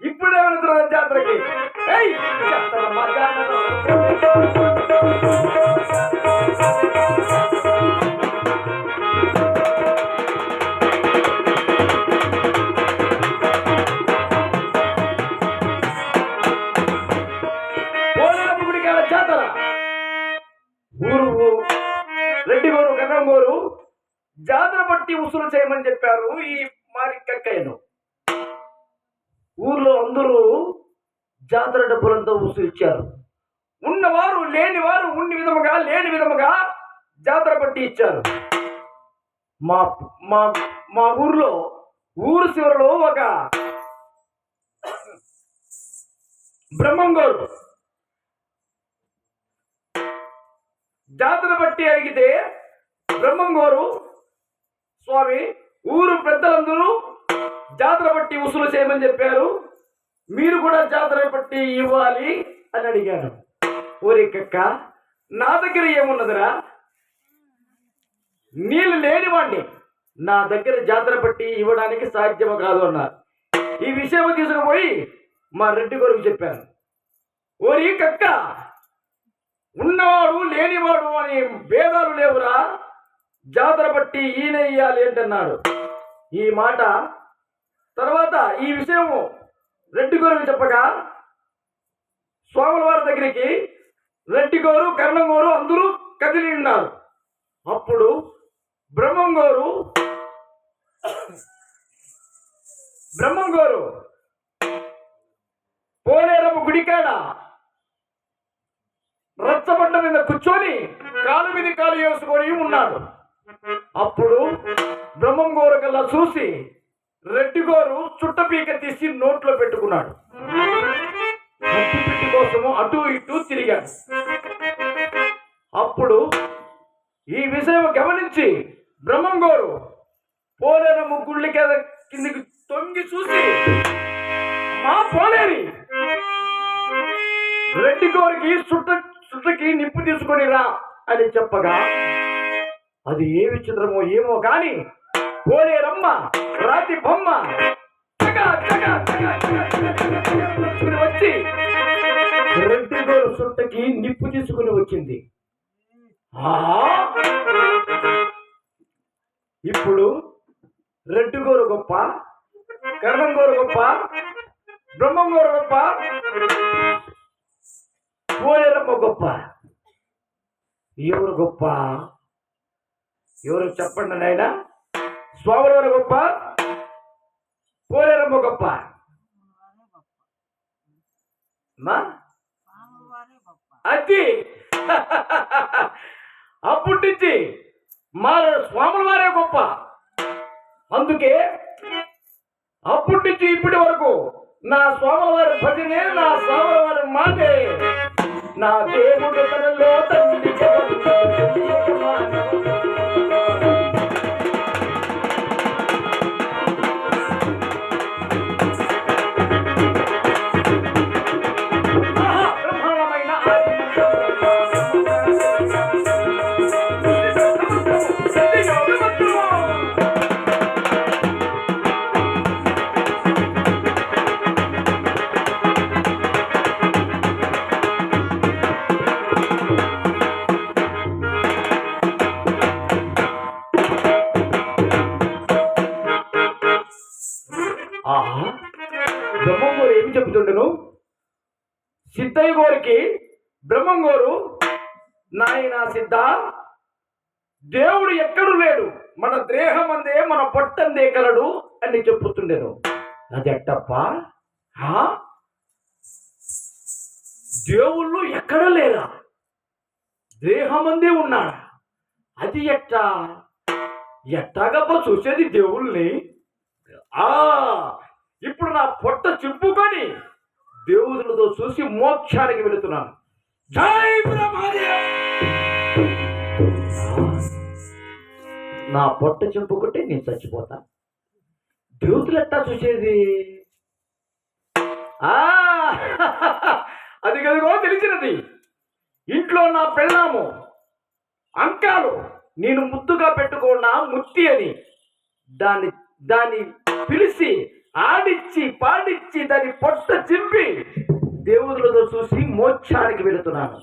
ఇప్పుడే వెళుతున్నా జాతరకి. జాతర ఊరు రెడ్డిగోరు గంగంగోరు జాతర బట్టి ఉసులు చేయమని చెప్పారు ఈ మారికక్కయ్యను. ఊర్లో అందరూ జాతర డబ్బులంతా ఉసులు ఇచ్చారు. ఉన్నవారు లేనివారు ఉన్ని విధముగా లేని విధముగా జాతర బట్టి ఇచ్చారు. మా మా మా ఊర్లో ఊరు చివరిలో ఒక బ్రహ్మంగోరు జాతర బట్టి అడిగితే బ్రహ్మంగోరు స్వామి ఊరు పెద్దలందరూ జాతర బట్టి ఉసులు చేయమని చెప్పారు, మీరు కూడా జాతర బట్టి ఇవ్వాలి అని అడిగాను. ఓరి కక్క, నా దగ్గర ఏమున్నదిరా, నీళ్ళు లేనివాడిని, నా దగ్గర జాతర బట్టి ఇవ్వడానికి సాధ్యము కాదు అన్నారు. ఈ విషయం తీసుకుపోయి మా రెడ్డి గారికి చెప్పాను. ఓరి కక్క, ఉన్నవాడు లేనివాడు అని భేదాలు లేవురా, జాతర బట్టి ఈయన ఇయ్యాలి అంటున్నాడు. ఈ మాట తర్వాత ఈ విషయము రెడ్డి గారికి చెప్పగా స్వాముల వారి దగ్గరికి రెడ్డి గారు కర్ణంగోరు అందరూ కదిలి ఉన్నారు. అప్పుడు బ్రహ్మంగోరు పోలేరమ్మ గుడికాడ రచ్చబండ మీద కూర్చొని కాలు మీద కాలు వేసుకొని ఉన్నాడు. అప్పుడు బ్రహ్మంగోరు కల్లా చూసి రెడ్డిగోరు చుట్టపీక తీసి నోట్లో పెట్టుకున్నాడు. పెట్టి కోసము అటు ఇటు తిరిగాడు. అప్పుడు ఈ విషయం గమనించి బ్రహ్మంగోరు పోలేరమ్మ గుళ్ళ కిందికి తొంగి చూసి, మా పోలేరి రెడ్డిగోరికి చుట్టకి నిప్పు తీసుకొని రా అని చెప్పగా, అది ఏ విచిత్రమో ఏమో కాని పోలేరమ్మ రాతి బొమ్మ వచ్చి రెడ్డిగోరు చుట్టకి నిప్పు తీసుకుని వచ్చింది. ఇప్పుడు రెడ్డిగోరు గొప్ప, కర్ణంగోరు గొప్ప, బ్రహ్మంగోరు గొప్ప, పోలేరమ్మ గొప్ప. ఎవరు గొప్ప? ఎవరు చెప్పండి నాయన. స్వాములవారు గొప్ప, పోలేరమ్మ గొప్ప? అది అప్పటి నుంచి మా స్వాముల వారే గొప్ప. అందుకే అప్పటి నుంచి ఇప్పటి వరకు నా స్వాముల వారి భజనే, నా స్వాముల వారి మాటే, నా దేవుడు తనలో తండ్రి. బ్రహ్మంగోరు ఏమి చెబుతుండను, సిద్ధయ్య గోరికి బ్రహ్మంగోరు, నాయన సిద్ధ, దేవుడు ఎక్కడు లేడు, మన దేహం అందే మన పొట్టందే కలడు అని చెప్పుతుండేను. అది ఎట్టప్ప, దేవుళ్ళు ఎక్కడ లేరా, దేహం అందే ఉన్నాడా? అది ఎట్టాగప్ప చూసేది దేవుల్ని? ఇప్పుడు నా పొట్ట చింపుకొని దేవుళ్ళతో చూసి మోక్షానికి వెళుతున్నాను. జై బ్రహ్మదేవ. నా పొట్ట చింపుకుంటే నేను చచ్చిపోతా, దేవుతులు ఎట్టా చూసేది? అది కదుగో తెలిసినది. ఇంట్లో నా పెళ్ళాము అంకాలు నేను ముద్దుగా పెట్టుకున్న ముత్తి అని దాన్ని దాన్ని పిలిచి ఆడిచ్చి పాడిచ్చి దాని పొట్ట చింపి దేవుళ్ళతో చూసి మోక్షానికి వెళుతున్నాను.